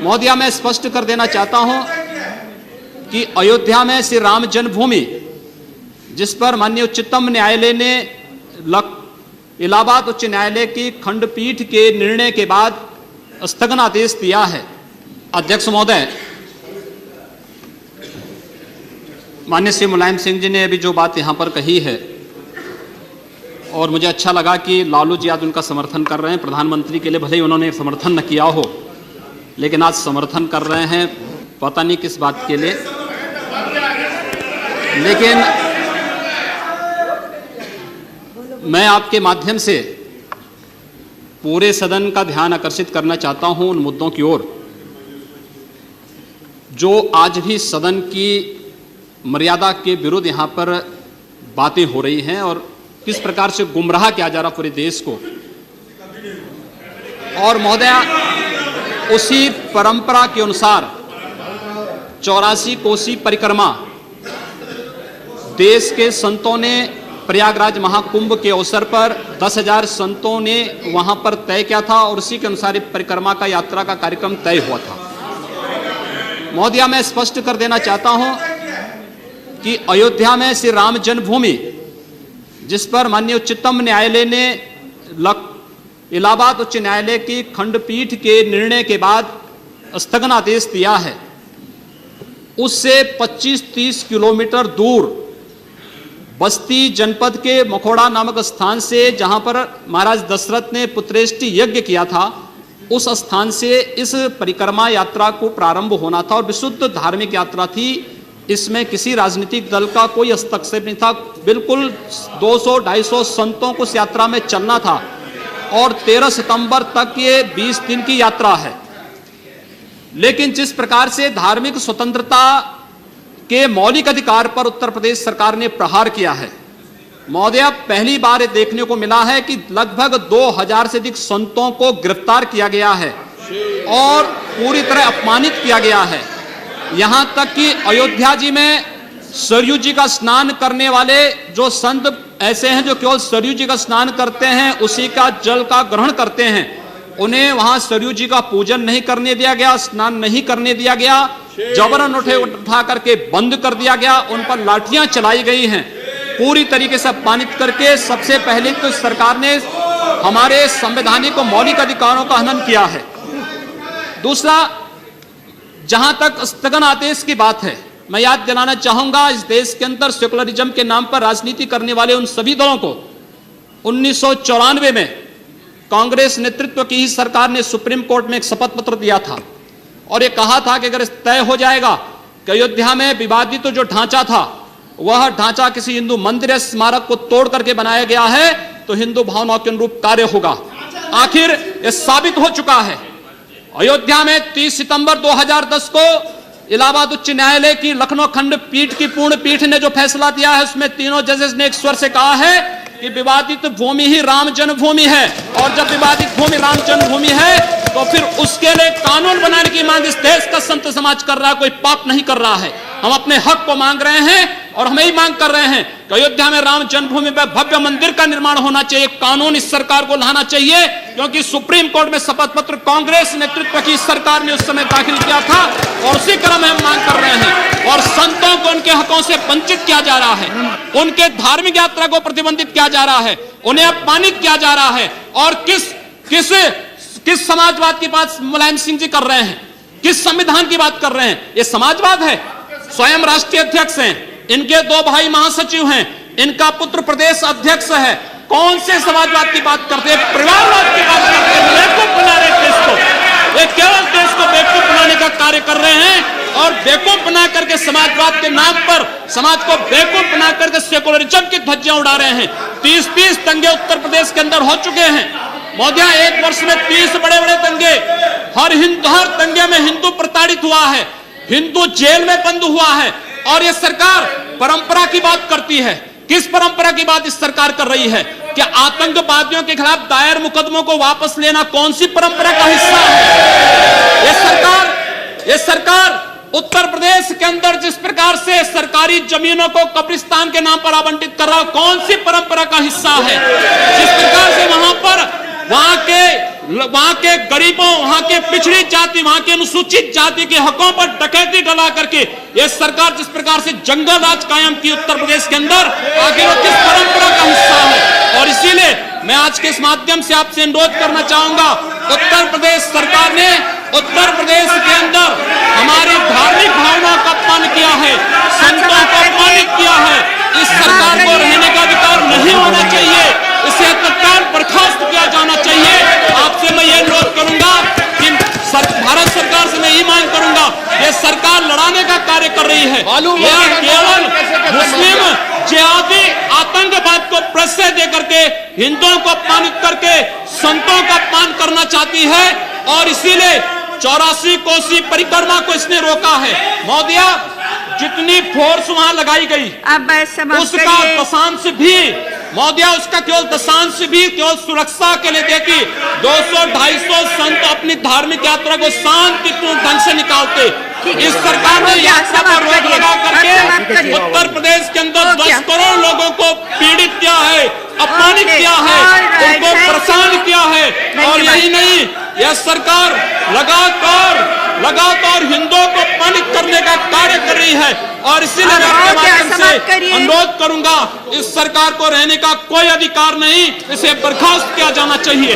महोदया, मैं स्पष्ट कर देना चाहता हूं कि अयोध्या में श्री राम जन्मभूमि, जिस पर माननीय उच्चतम न्यायालय ने इलाहाबाद उच्च न्यायालय की खंडपीठ के निर्णय के बाद स्थगनादेश दिया है। अध्यक्ष महोदय, माननीय श्री मुलायम सिंह जी ने अभी जो बात यहां पर कही है, और मुझे अच्छा लगा कि लालू जी आज उनका समर्थन कर रहे हैं। प्रधानमंत्री के लिए भले ही उन्होंने समर्थन न किया हो, लेकिन आज समर्थन कर रहे हैं, पता नहीं किस बात के लिए। लेकिन मैं आपके माध्यम से पूरे सदन का ध्यान आकर्षित करना चाहता हूं उन मुद्दों की ओर जो आज भी सदन की मर्यादा के विरुद्ध यहां पर बातें हो रही हैं और किस प्रकार से गुमराह किया जा रहा पूरे देश को। और महोदया, उसी परंपरा के अनुसार 84 कोसी परिक्रमा देश के संतों ने प्रयागराज महाकुंभ के अवसर पर 10,000 संतों ने वहां पर तय किया था और उसी के अनुसार परिक्रमा का यात्रा का कार्यक्रम तय हुआ था। महोदया, मैं स्पष्ट कर देना चाहता हूं कि अयोध्या में श्री राम जन्मभूमि, जिस पर माननीय उच्चतम न्यायालय ने इलाहाबाद उच्च न्यायालय की खंडपीठ के निर्णय के बाद स्थगनादेश दिया है, उससे 25-30 किलोमीटर दूर बस्ती जनपद के मखोड़ा नामक स्थान से, जहां पर महाराज दशरथ ने पुत्रेष्टि यज्ञ किया था, उस स्थान से इस परिक्रमा यात्रा को प्रारंभ होना था और विशुद्ध धार्मिक यात्रा थी। इसमें किसी राजनीतिक दल का कोई हस्तक्षेप नहीं था। बिल्कुल 200-250 संतों को इस यात्रा में चलना था और 13 सितंबर तक ये 20 दिन की यात्रा है। लेकिन जिस प्रकार से धार्मिक स्वतंत्रता के मौलिक अधिकार पर उत्तर प्रदेश सरकार ने प्रहार किया है, महोदया, पहली बार ये देखने को मिला है कि लगभग 2000 से अधिक संतों को गिरफ्तार किया गया है और पूरी तरह अपमानित किया गया है। यहां तक कि अयोध्या जी में सरयू जी का स्नान करने वाले जो संत ऐसे हैं जो केवल सरयू जी का स्नान करते हैं, उसी का जल का ग्रहण करते हैं, उन्हें वहां सरयू जी का पूजन नहीं करने दिया गया, स्नान नहीं करने दिया गया, जबरन उठा करके बंद कर दिया गया, उन पर लाठियां चलाई गई हैं, पूरी तरीके से अपमानित करके। सबसे पहले तो सरकार ने हमारे संवैधानिक और मौलिक अधिकारों का हनन किया है। दूसरा, जहां तक स्थगन आदेश की बात है, मैं याद दिलाना चाहूंगा, इस देश के अंदर सेकुलरिज्म के नाम पर राजनीति करने वाले उन सभी दलों को 1994 में कांग्रेस नेतृत्व की ही सरकार ने सुप्रीम कोर्ट में एक शपथ पत्र दिया था और ये कहा था कि अगर तय हो जाएगा कि अयोध्या में विवादित जो ढांचा था, वह ढांचा किसी हिंदू मंदिर या स्मारक को तोड़ करके बनाया गया है, तो हिंदू भावनाओं के अनुरूप कार्य होगा। आखिर यह साबित हो चुका है। अयोध्या में 30 सितंबर 2010 को इलाहाबाद उच्च न्यायालय की लखनऊ खंड पीठ की पूर्ण पीठ ने जो फैसला दिया है, उसमें तीनों जजेस ने एक स्वर से कहा है कि विवादित भूमि ही राम जन्मभूमि है, और जब विवादित भूमि राम जन्मभूमि है तो फिर उसके लिए कानून बनाने की मांग इस देश का संत समाज कर रहा है, कोई पाप नहीं कर रहा है। हम अपने हक को मांग रहे हैं और हम यही मांग कर रहे हैं कि अयोध्या में राम जन्मभूमि पर भव्य मंदिर का निर्माण होना चाहिए, कानून इस सरकार को लाना चाहिए, क्योंकि सुप्रीम कोर्ट में शपथ पत्र कांग्रेस नेतृत्व की सरकार ने उस समय दाखिल किया था और उसी क्रम में हम मांग कर रहे हैं। और संतों को उनके हकों से वंचित किया जा रहा है, उनके धार्मिक यात्रा को प्रतिबंधित किया जा रहा है, उन्हें अपमानित किया जा रहा है। और किस समाजवाद की बात मुलायम सिंह जी कर रहे हैं, किस संविधान की बात कर रहे हैं? ये समाजवाद है। स्वयं राष्ट्रीय अध्यक्ष हैं, इनके 2 भाई महासचिव हैं, इनका पुत्र प्रदेश अध्यक्ष है। कौन से समाजवाद की बात करते हैं? परिवारवाद की बात करते हैं। बेवकूफ बना रहे देश को, ये केवल देश को बेवकूफ बनाने का कार्य कर रहे हैं और बेवकूफ बना करके समाजवाद के नाम पर समाज को बेवकूफ बना करके सेकुलरिज्म की धज्जियां उड़ा रहे हैं। 30 दंगे उत्तर प्रदेश के अंदर हो चुके हैं। महोदया, 1 वर्ष में 30 बड़े-बड़े दंगे, हर दंगे में हिंदू प्रताड़ित हुआ है, हिंदू जेल में बंद हुआ है। और ये सरकार परंपरा की बात करती है। किस परंपरा की बात इस सरकार कर रही है? क्या आतंकवादियों के खिलाफ दायर मुकदमों को वापस लेना कौन सी परंपरा का हिस्सा है? ये सरकार उत्तर प्रदेश के अंदर जिस प्रकार से सरकारी जमीनों को कब्रिस्तान के नाम पर आवंटित कर रहा है, कौन सी परंपरा का हिस्सा है? जिस प्रकार से वहां के वहां के गरीबों, वहां के पिछड़ी जाति, वहां के अनुसूचित जाति के हकों पर डकैती डला करके यह सरकार जिस प्रकार से जंगल राज कायम की उत्तर प्रदेश के अंदर, आखिर वो किस परंपरा का हिस्सा है? और इसीलिए मैं आज के इस माध्यम से आपसे अनुरोध करना चाहूंगा, उत्तर प्रदेश सरकार ने उत्तर प्रदेश के अंदर हमारी धार्मिक भावनाओं का अपमान किया है, संतों को अपमानित किया है। इस सरकार को रहने का अधिकार नहीं होना चाहिए, इसे तत्काल बर्खास्त किया जाना चाहिए। आपसे मैं ये अनुरोध करूंगा कि भारत सरकार से मैं ये मांग करूंगा, ये सरकार लड़ाने का कार्य कर रही है, यह केवल मुस्लिम जिहादी आतंकवाद को प्रश्रय दे करके हिंदुओं को अपमानित करके संतों का अपमान करना चाहती है। और इसीलिए 84 कोसी परिक्रमा को इसने रोका है। महोदया, जितनी फोर्स वहां लगाई गई उसका दशांश भी, महोदया, उसका केवल दशांश भी केवल सुरक्षा के लिए देखिए 200-250 संत अपनी धार्मिक यात्रा को शांतिपूर्ण ढंग से निकालते। इस सरकार ने यात्रा पर रोक लगा करके उत्तर प्रदेश के अंदर 10 करोड़ लोगों को पीड़ित किया है, अपमानित किया है, उनको परेशान किया है। और यही नहीं, यह सरकार लगातार हिंदुओं को अपमानित करने का कार्य कर रही है। और इसीलिए मैं आपके माध्यम से अनुरोध करूंगा, इस सरकार को रहने का कोई अधिकार नहीं, इसे बर्खास्त किया जाना चाहिए।